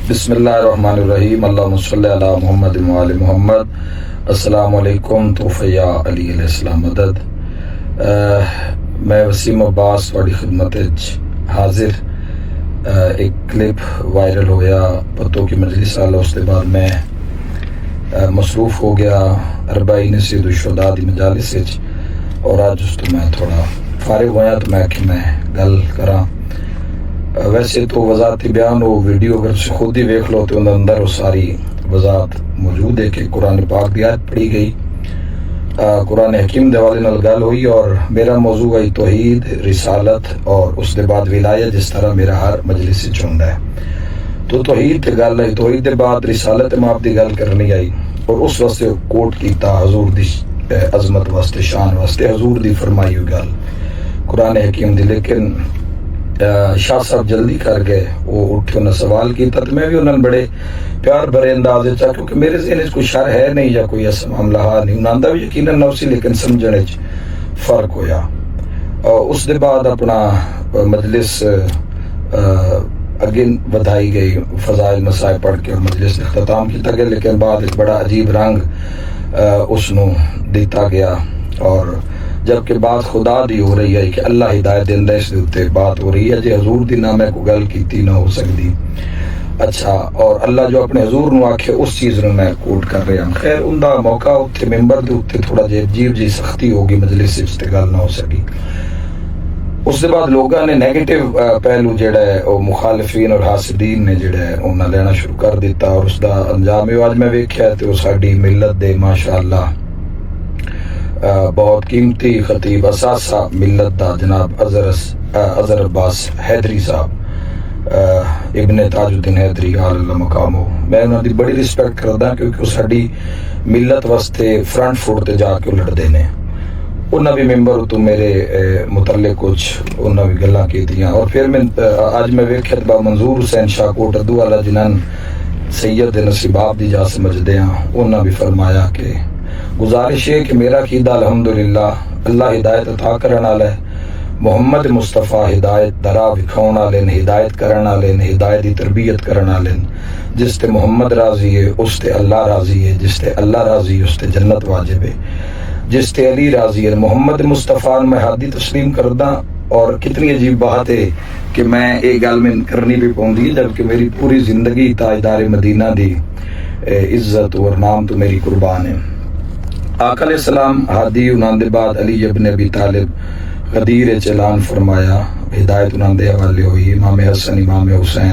بسم اللہ الرحمن الرحیم، اللہم صلی علی محمد و آل محمد۔ السلام علیکم، توفیہ علی علیہ السلام مدد۔ میں وسیم عباس واڑی خدمت حاضر۔ ایک کلپ وائرل ہویا پتوں کی مجلس والا، اس کے بعد میں مصروف ہو گیا اربعین سید الشہداء دی مجالس وچ، اور آج اس تو میں تھوڑا فارغ ہویا تو میں کہ میں گل کراں۔ ویسے تو وضاحت بیان ہو ویڈیو اگر سے خود ہی ویکھ لو تو اندر وہ ساری وضاحت موجود ہے کہ قرآن پاک دی آیت پڑھی گئی، قرآن حکیم دے حوالے نال گل ہوئی، اور میرا موضوع ہے توحید، رسالت اور اس دے بعد ولایت، جس طرح میرا ہر مجلس وچ ہوندا ہے۔ تو توحید تے گل ہے، توحید دے بعد رسالت ماپ دی گل کرنی آئی، اور اس واسطے کوٹ کیتا حضور دی عظمت واسطے، شان واسطے، حضور دی فرمائی ہوئی گل قرآن حکیم دی۔ لیکن شاہ صاحب جلدی کر گئے، وہ اٹھے انہیں سوال کیتا تو میں بھی انہوں نے بڑے پیار بھرے انداز چاہ، کیونکہ میرے ذہن اس کوئی شر ہے نہیں یا کوئی ایسا معاملہ نہیں، انہوں نے بھی یقیناً نہ سی، لیکن سمجھنے فرق ہویا۔ اس دے بعد اپنا مجلس اگین ودھائی گئی، فضائل مسائل پڑھ کے اور مجلس اختتام کیتا گیا، لیکن بعد ایک بڑا عجیب رنگ اس نو دیتا گیا، اور جبکہ بات خدا دی ہو رہی ہے کہ اللہ ہدایت دیندہ، اس دے بات ہو رہی ہے جی حضور دی نہ میں کو گل کیتی نہ ہو سکتی۔ اچھا، اور اللہ جو اپنے حضور نو آکھے اس چیز نو میں کوٹ کر رہا ہوں۔ خیر ان دا موقع اتھے ممبر دے اتھے تھوڑا جی عجیب جی سختی ہوگی، مجلس وچ تے گل نہ ہو سکی۔ اس دے بعد لوگاں نے نیگیٹو پہلو جڑا ہے وہ مخالفین اور حاسدین نے جڑا ہے انہاں لینا شروع کر دیتا، اور اس دا انجام اج میں ویکھیا تے ساڈی ملت دے ماشاءاللہ بہت قیمتی خطیب اساسہ ملت دا جناب اظہر عباس حیدری صاحب، ابن تاج الدین حیدری اللہ مقامو، میں انہاں دی بڑی رسپیکٹ کردا کیونکہ وہ ساڈی ملت واسطے فرنٹ فوٹ تے جا کے لڑدے نے۔ انہاں بھی ممبر تو میرے متعلق کچھ انہاں بھی گلاں کیتیاں، اور پھر میں اج میں ویکھیا با منظور حسین شاہ کوٹ اردو والا جنہاں سید نصیباب دی جا سمجھدے ہاں، انہاں بھی فرمایا کہ گزارش ہے کہ میرا قیدہ الحمدللہ اللہ ہدایت عطا کرن والا ہے، محمد مصطفیٰ ہدایت درا وکھاؤن والے، ہدایت کرن والے، ہدایت دی تربیت کرن والے، جس تے محمد راضی ہے اس تے اللہ راضی ہے، جس تے اللہ راضی ہے اس تے جنت واجب ہے، جس تے علی راضی ہے۔ محمد مصطفیٰ میں ہادی تسلیم کردہ، اور کتنی عجیب بات ہے کہ میں ایک گل میں کرنی بھی پوندی، جبکہ میری پوری زندگی تاجدار مدینہ دی عزت اور نام تو میری قربان ہے۔ آقا علیہ السلام ہادی انہاں دے بعد علی ابن ابی طالب غدیر اعلان فرمایا، ہدایت انہاں دے حوالے ہوئی، امام حسن امام حسین